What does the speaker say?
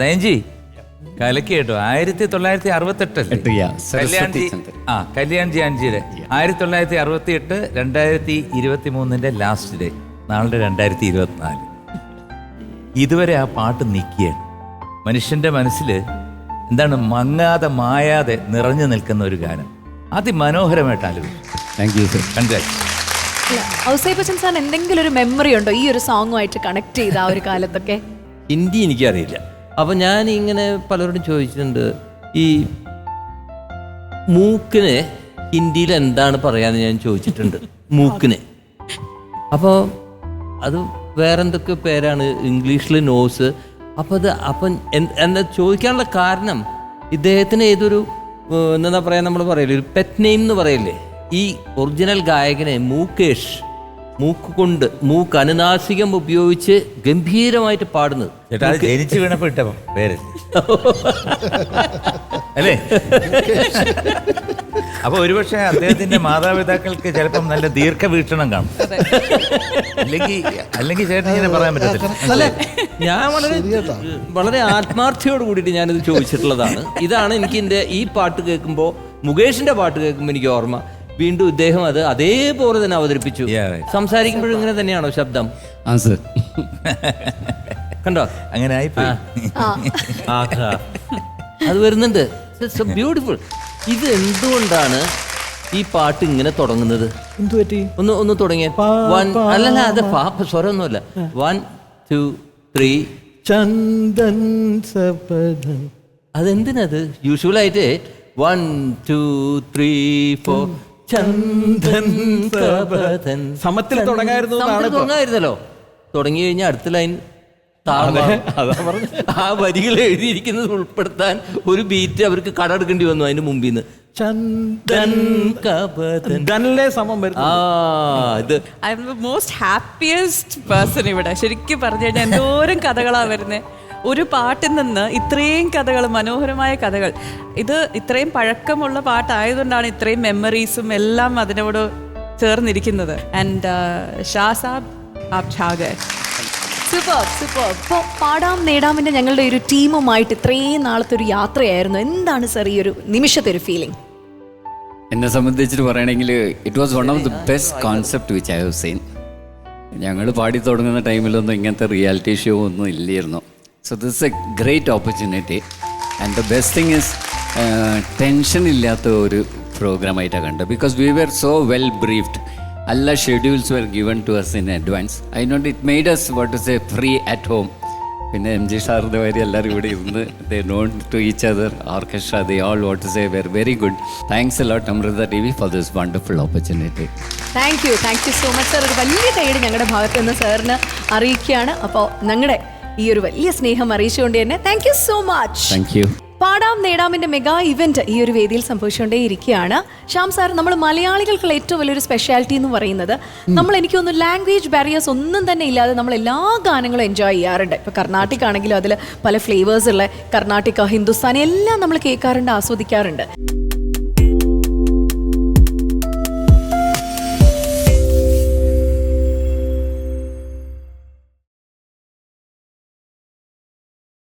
നയൻജി കലക്കി കേട്ടോ. 1968 Kalyanji അഞ്ചിയുടെ 1968 2023 last day, നാളുടെ 2024. ഇതുവരെ ആ പാട്ട് നിൽക്കുകയാണ്. മനുഷ്യന്റെ മനസ്സിൽ എന്താണ് മങ്ങാതെ മായാതെ നിറഞ്ഞു നിൽക്കുന്ന ഒരു ഗാനം. അതിമനോഹരമായിട്ട് ആലോചിച്ചു. Thank you sir. Congrats. Ouseppachan sir എന്തെങ്കിലും ഒരു മെമ്മറി ഉണ്ടോ ഈ ഒരു സോങ്ങുമായിട്ട് കണക്ട് ചെയ്ത ആ ഒരു കാലത്തൊക്കെ? ഹിന്ദി എനിക്കറിയില്ല. അപ്പം ഞാൻ ഇങ്ങനെ പലരോടും ചോദിച്ചിട്ടുണ്ട്, ഈ മൂക്കിന് ഹിന്ദിയിൽ എന്താണ് പറയാന്ന് ഞാൻ ചോദിച്ചിട്ടുണ്ട്. മൂക്കിന് അപ്പോൾ അത് വേറെന്തൊക്കെ പേരാണ്, ഇംഗ്ലീഷിൽ നോസ്. അപ്പം എന്താ ചോദിക്കാനുള്ള കാരണം, ഇദ്ദേഹത്തിന് ഏതൊരു എന്താ പറയാ, നമ്മൾ പറയില്ലേ ഒരു പെറ്റ് നെയിം എന്ന് പറയില്ലേ, ഈ ഒറിജിനൽ ഗായകനെ മൂക്കേഷ്, മൂക്ക് അനുനാസികം ഉപയോഗിച്ച് ഗംഭീരമായിട്ട് പാടുന്നത്. ചേട്ടാ ജനിച്ചു വീണപ്പോ ഇട്ട പേര് അല്ലേ? അപ്പൊ ഒരുപക്ഷെ അദ്ദേഹത്തിന്റെ മാതാപിതാക്കൾക്ക് ചിലപ്പം നല്ല ദീർഘവീക്ഷണം കാണും. അല്ലെങ്കിൽ ചേട്ടൻ ഇങ്ങനെ പറയാൻ പറ്റത്തില്ല. ഞാൻ വളരെ ആത്മാർത്ഥയോട് കൂടിയിട്ട് ഞാനിത് ചോദിച്ചിട്ടുള്ളതാണ്. ഇതാണ് എനിക്ക് എൻ്റെ ഈ പാട്ട് കേൾക്കുമ്പോൾ, മുകേഷിന്റെ പാട്ട് കേൾക്കുമ്പോൾ എനിക്ക് ഓർമ്മ. വീണ്ടും ഇദ്ദേഹം അത് അതേപോലെ തന്നെ അവതരിപ്പിച്ചു. സംസാരിക്കുമ്പോഴും ഇങ്ങനെ തന്നെയാണോ ശബ്ദം? കണ്ടോ, അങ്ങനെ ആയിപ്പോയി. അത് വരുന്നുണ്ട്. ബ്യൂട്ടിഫുൾ. ഇത് എന്തുകൊണ്ടാണ് ഈ പാട്ട് ഇങ്ങനെ തുടങ്ങുന്നത്? ഒന്ന് തുടങ്ങിയ അല്ലല്ല, അത് പാപ്പ സ്വരമൊന്നുമല്ല. 1 2 3 ചന്ദൻ സപദം. അതെന്തിനത്? യൂഷ്വലായിട്ട് 1 2 3 4 ചന്ദൻ സപദൻ സമത്തിൽ തുടങ്ങായിരുന്നല്ലോ. തുടങ്ങി കഴിഞ്ഞാൽ അടുത്ത ലൈൻ ആ വരികൾ എഴുതിയിരിക്കുന്നത് ഉൾപ്പെടുത്താൻ ഒരു ബീറ്റ് അവർക്ക് കടമെടുക്കേണ്ടി വന്നു അതിന്റെ മുമ്പിൽ നിന്ന്. ചന്ദൻ സമം വരുന്നു. I M the most happiest person ഇവിടെ. ശരിക്കും പറഞ്ഞു കഴിഞ്ഞാൽ എന്തോരം കഥകളാ വരുന്നത് ഒരു പാട്ടിൽ നിന്ന്. ഇത്രയും കഥകൾ, മനോഹരമായ കഥകൾ. ഇത് ഇത്രയും പഴക്കമുള്ള പാട്ടായതുകൊണ്ടാണ് ഇത്രയും മെമ്മറീസും എല്ലാം അതിനോട് ചേർന്നിരിക്കുന്നത്. ആൻഡ് ഷാ സാബ് ആപ് ഛാ ഗയേ. Super super. ഇപ്പോൾ പാടാം നേടാമിൻ്റെ ഞങ്ങളുടെ ഒരു ടീമുമായിട്ട് ഇത്രയും നാളത്തെ ഒരു യാത്രയായിരുന്നു. എന്താണ് സർ ഈ ഒരു നിമിഷത്തെ ഒരു ഫീലിംഗ്? എന്നെ സംബന്ധിച്ചിട്ട് പറയുകയാണെങ്കിൽ it was one of the best concept which I have seen. ഞങ്ങൾ പാടി തുടങ്ങുന്ന ടൈമിലൊന്നും ഇങ്ങനത്തെ റിയാലിറ്റി ഷോ ഒന്നും ഇല്ലായിരുന്നു. So this a great opportunity. And the best thing is tension ഇല്ലാത്ത ഒരു പ്രോഗ്രാമായിട്ടാണ് കണ്ടത്. Because we were so well briefed. All schedules were given to us in advance. I know it made us, what to say, free at home. പിന്നെ MG സാറിൻ്റെ വരെ എല്ലാവരും ഇവിടെ ഇരുന്ന് they known to each other, orchestra, they all, what to say, were very good. Thanks a lot Amrita TV for this wonderful opportunity. Thank you so much sir. ഒരു വലിയ കൈയ്യടി ഞങ്ങളുടെ ഭാഗത്ത് നിന്ന് സാറിന് അറിയിക്കുകയാണ്. അപ്പോൾ ഞങ്ങളുടെ ഈ ഒരു വലിയ സ്നേഹം അറിയിച്ചുകൊണ്ട് തന്നെ thank you so much. Thank you. പാടാം നേടാമിന്റെ മെഗാ ഇവന്റ് ഈ ഒരു വേദിയിൽ സംഭവിച്ചുകൊണ്ടേ ഇരിക്കുകയാണ്. ശ്യാം സാർ, നമ്മൾ മലയാളികൾക്കുള്ള ഏറ്റവും വലിയൊരു സ്പെഷ്യാലിറ്റി എന്ന് പറയുന്നത്, നമ്മൾ എനിക്ക് തോന്നുന്നു ലാംഗ്വേജ് ബാരിയേഴ്സ് ഒന്നും തന്നെ ഇല്ലാതെ നമ്മൾ എല്ലാ ഗാനങ്ങളും എൻജോയ് ചെയ്യാറുണ്ട്. ഇപ്പോൾ കർണാട്ടിക് ആണെങ്കിലും അതിൽ പല ഫ്ലേവേഴ്സ് ഉള്ള കർണാട്ടിക്, ഹിന്ദുസ്ഥാനി എല്ലാം നമ്മൾ കേൾക്കാറുണ്ട്, ആസ്വദിക്കാറുണ്ട്.